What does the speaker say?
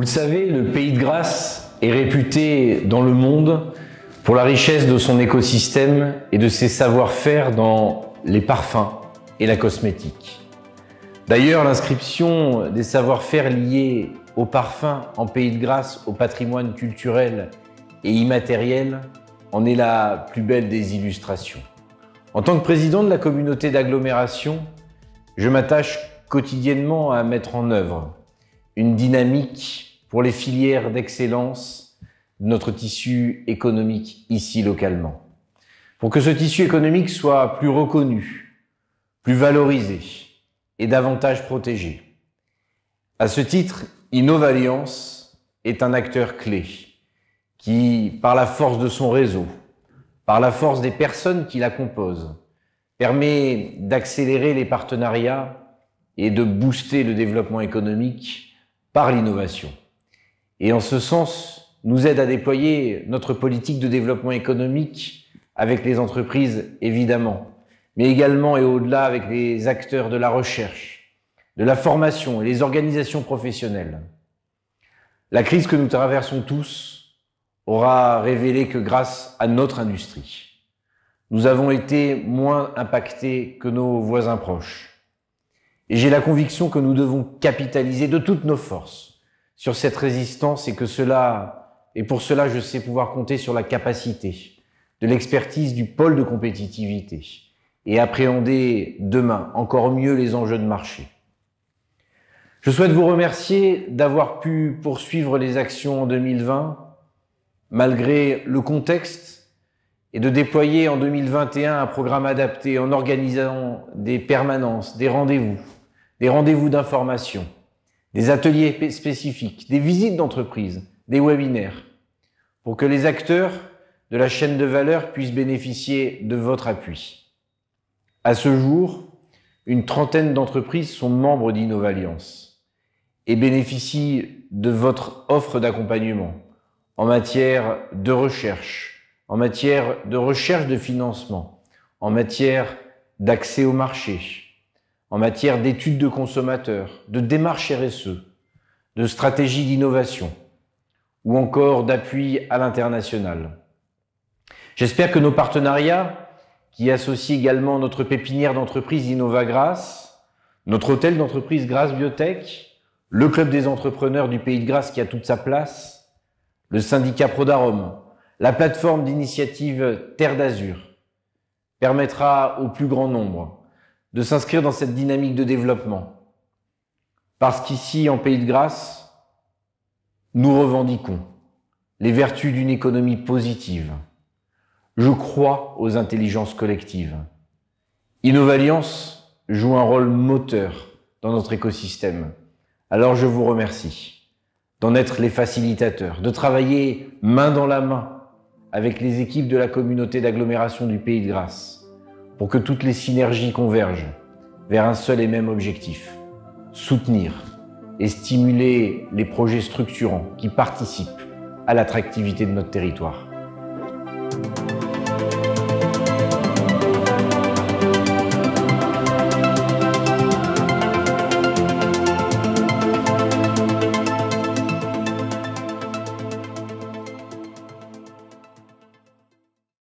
Vous le savez, le Pays de Grasse est réputé dans le monde pour la richesse de son écosystème et de ses savoir-faire dans les parfums et la cosmétique. D'ailleurs, l'inscription des savoir-faire liés aux parfums en Pays de Grasse au patrimoine culturel et immatériel en est la plus belle des illustrations. En tant que président de la communauté d'agglomération, je m'attache quotidiennement à mettre en œuvre une dynamique pour les filières d'excellence de notre tissu économique ici localement. Pour que ce tissu économique soit plus reconnu, plus valorisé et davantage protégé. À ce titre, Innovalliance est un acteur clé qui, par la force de son réseau, par la force des personnes qui la composent, permet d'accélérer les partenariats et de booster le développement économique par l'innovation. Et en ce sens, nous aide à déployer notre politique de développement économique avec les entreprises, évidemment, mais également et au-delà avec les acteurs de la recherche, de la formation et les organisations professionnelles. La crise que nous traversons tous aura révélé que grâce à notre industrie, nous avons été moins impactés que nos voisins proches. Et j'ai la conviction que nous devons capitaliser de toutes nos forces sur cette résistance et pour cela, je sais pouvoir compter sur la capacité, de l'expertise du pôle de compétitivité et appréhender demain encore mieux les enjeux de marché. Je souhaite vous remercier d'avoir pu poursuivre les actions en 2020, malgré le contexte, et de déployer en 2021 un programme adapté en organisant des permanences, des rendez-vous d'information, des ateliers spécifiques, des visites d'entreprise, des webinaires, pour que les acteurs de la chaîne de valeur puissent bénéficier de votre appui. À ce jour, une trentaine d'entreprises sont membres d'Innovalliance et bénéficient de votre offre d'accompagnement en matière de recherche, en matière de recherche de financement, en matière d'accès au marché, en matière d'études de consommateurs, de démarches RSE, de stratégie d'innovation ou encore d'appui à l'international. J'espère que nos partenariats, qui associent également notre pépinière d'entreprise InnovaGrasse, notre hôtel d'entreprise Grasse Biotech, le club des entrepreneurs du Pays de Grasse qui a toute sa place, le syndicat Prodarome, la plateforme d'initiative Terre d'Azur, permettra au plus grand nombre de s'inscrire dans cette dynamique de développement. Parce qu'ici, en Pays de Grasse, nous revendiquons les vertus d'une économie positive. Je crois aux intelligences collectives. Innovalliance joue un rôle moteur dans notre écosystème. Alors je vous remercie d'en être les facilitateurs, de travailler main dans la main avec les équipes de la communauté d'agglomération du Pays de Grasse pour que toutes les synergies convergent vers un seul et même objectif, soutenir et stimuler les projets structurants qui participent à l'attractivité de notre territoire.